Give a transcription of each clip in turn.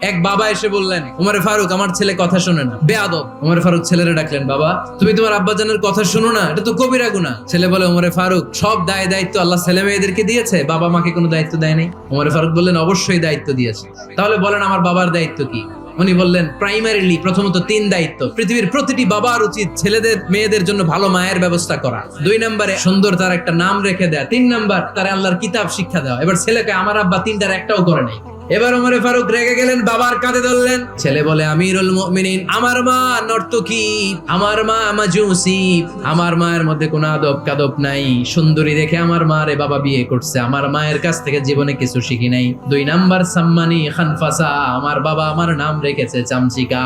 এক বাবা এসে বললেন, ওমরে ফারুক আমার ছেলে কথা শোনে না, বেয়াদব। ওমরে ফারুক ছেলেরে ডাকলেন, বাবা তুমি তোমার আব্বাজানের কথা শোনো না, এটা তো কবিরা গুনাহ। ছেলে বলে, ওমরে ফারুক সব দায়িত্ব আল্লাহ ছেলে মেয়েদেরকে দিয়েছে, বাবা মাকে কোনো দায়িত্ব দেয় নাই। ওমরে ফারুক বললেন, অবশ্যই দায়িত্ব দিয়েছে। তাহলে বলেন আমার বাবার দায়িত্ব কি? উনি বললেন, প্রাইমারিলি প্রথমত 3 দায়িত্ব। পৃথিবীর প্রতিটি বাবার উচিত ছেলেদের মেয়েদের জন্য ভালো মায়ের ব্যবস্থা করা। 2 নম্বরে সুন্দর তার একটা নাম রেখে দেয়া। 3 নম্বর তার আল্লাহর কিতাব শিক্ষা দেওয়া। এবার ছেলেকে আমার আব্বা 3টার একটাও করে নাই। এবার ওমরে ফারুক রেগে গেলেন, বাবার কাঁধে ধরলেন। ছেলে বলে, আমিরুল মুমিনিন, আমার মা নর্তকী, আমার মা মাজুসি, আমার মায়ের মধ্যে কোনো আদব কাদব নাই, সুন্দরী দেখে আমার মা রে বাবা বিয়ে করছে, আমার মায়ের কাছ থেকে জীবনে কিছু শিখি নাই। 2 নাম্বার সাম্মানি খানফাসা, আমার বাবা আমার নাম রেখেছে চামচিকা।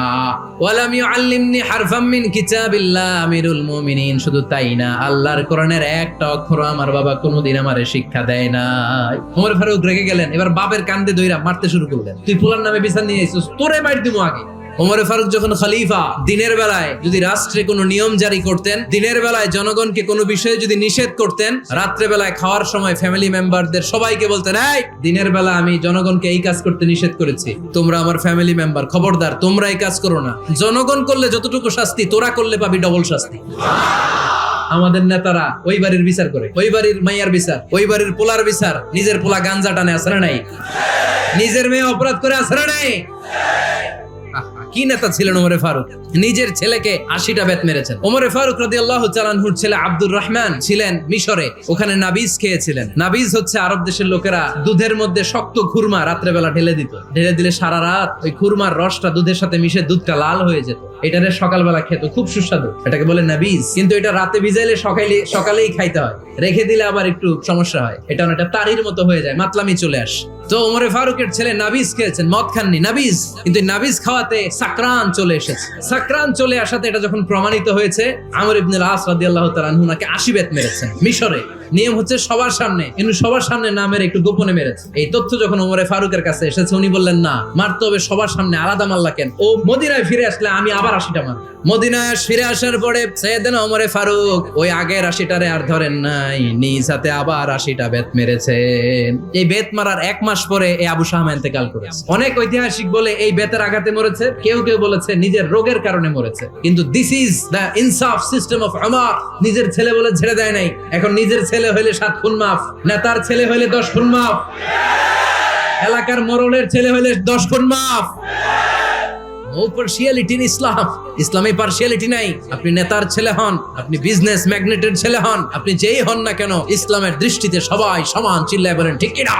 ওয়ালাম ইউআল্লিমনি হারফাম মিন কিতাবিল্লাহ, আমিরুল মুমিনিন, শুধু তাই না আল্লাহর কোরআনের একটা অক্ষর আমার বাবা কোনোদিন আমারে শিক্ষা দেয় না। ওমর ফারুক রেগে গেলেন, এবার বাপের কান্দে দইরা মারতে শুরু করলেন, তুই ফুলার নামে বিচার নিয়ে এসেছিস, তোরে মার দিব আগে। ওমরে ফারুক যখন খলিফা, দিনের বেলায় যদি রাষ্ট্রে কোনো নিয়ম জারি করতেন, দিনের বেলায় জনগণকে কোনো বিষয়ে যদি নিষেধ করতেন, রাত্রে বেলায় খাওয়ার সময় ফ্যামিলি মেম্বারদের সবাইকে বলতেন, এই দিনের বেলা আমি জনগণকে এই কাজ করতে নিষেধ করেছি, তোমরা আমার ফ্যামিলি মেম্বার, খবরদার তোমরা এই কাজ করো না। জনগণ করলে যতটুকু শাস্তি, তোরা করলে পাবি ডবল শাস্তি। আমাদের নেতারা ওই বাড়ির বিচার করে, ওই বাড়ির মাইয়ার বিচার, ওই বাড়ির পোলার বিচার, নিজের পোলা গাঞ্জা টানে আসে না নাই, নিজের মেয়ে অপরাধ করে আসে না নাই। কি নেতা ছিলেন ওমরে ফারুক, নিজের ছেলেকে 80টা বেত মেরেছেন। ওমরে ফারুক রাদিয়াল্লাহু তাআলা আনহুর ছেলে আব্দুর রহমান ছিলেন মিশরে, ওখানে নাবিজ খেয়েছিলেন। নাবিজ হচ্ছে আরব দেশের লোকেরা দুধের মধ্যে শক্ত খুরমা রাত্রেবেলা ঢেলে দিত, ঢেলে দিলে সারা রাত ওই খুরমার রসটা দুধের সাথে মিশে দুধটা লাল হয়ে যেত, এটারে সকালবেলা খেত, খুব সুস্বাদু, এটাকে বলে নাবিজ। কিন্তু এটা রাতে ভিজাইলে সকালেই খাইতে হয়, রেখে দিলে আবার একটু সমস্যা হয়, এটা অনেকটা তারির মতো হয়ে যায়, মাতলামি চলে আসে। তো ওমরে ফারুকের ছেলে নাবিজ খেয়েছেন, মদ খাননি, নাবিজ। কিন্তু নাবিজ খাওয়াতে সাকরান চলে এসেছে। সাকরান চলে আসাতে এটা যখন প্রমাণিত হয়েছে, আমর ইবনে আল-আস রাদিয়াল্লাহু তাআলা আনহু নাকি 80 বেত মেরেছেন মিশরে। নিয়ম হচ্ছে সবার সামনে, কিন্তু সবার সামনে না মেরে একটু গোপনে মেরেছে। এই তথ্য যখন ওমরে ফারুকের কাছে এসেছে, উনি বললেন, না, মারতে হবে সবার সামনে, আলাদা মারলা কেন? ও মদিনায় ফিরে আসলে আমি আবার 80টা মারব। মদিনায় ফিরে আসার পরে সাইয়েদনা ওমরে ফারুক ওই আগের 80টারে আর ধরেন নাই, নিজ হাতে আবার 80টা বেত মেরেছেন। এই বেত মারার 1 মাস পরে এই আবু শাহমা ইন্তেকাল করেছে। অনেক ঐতিহাসিক বলে এই বেতের আঘাতে মরেছে, কেউ কেউ বলেছে নিজের রোগের কারণে মরেছে। কিন্তু দিস ইজ দ্য ইনসাফ সিস্টেম অফ ওমর। নিজের ছেলে বলে ছেড়ে দেয় নাই। এখন নিজের ছেলে হইলে 7 খুন মাফ, নেতার ছেলে হইলে 10 খুন মাফ, এলাকার মোড়লের ছেলে হইলে 10 খুন মাফ। নো পার্সিয়ালিটি ইন ইসলাম। ইসলামে পার্সিয়ালিটি নাই। আপনি নেতার ছেলে হন, আপনি বিজনেস ম্যাগনেটের ছেলে হন, আপনি যেই হন না কেন, ইসলামের দৃষ্টিতে সবাই সমান। চিল্লায় বলেন ঠিক কি না?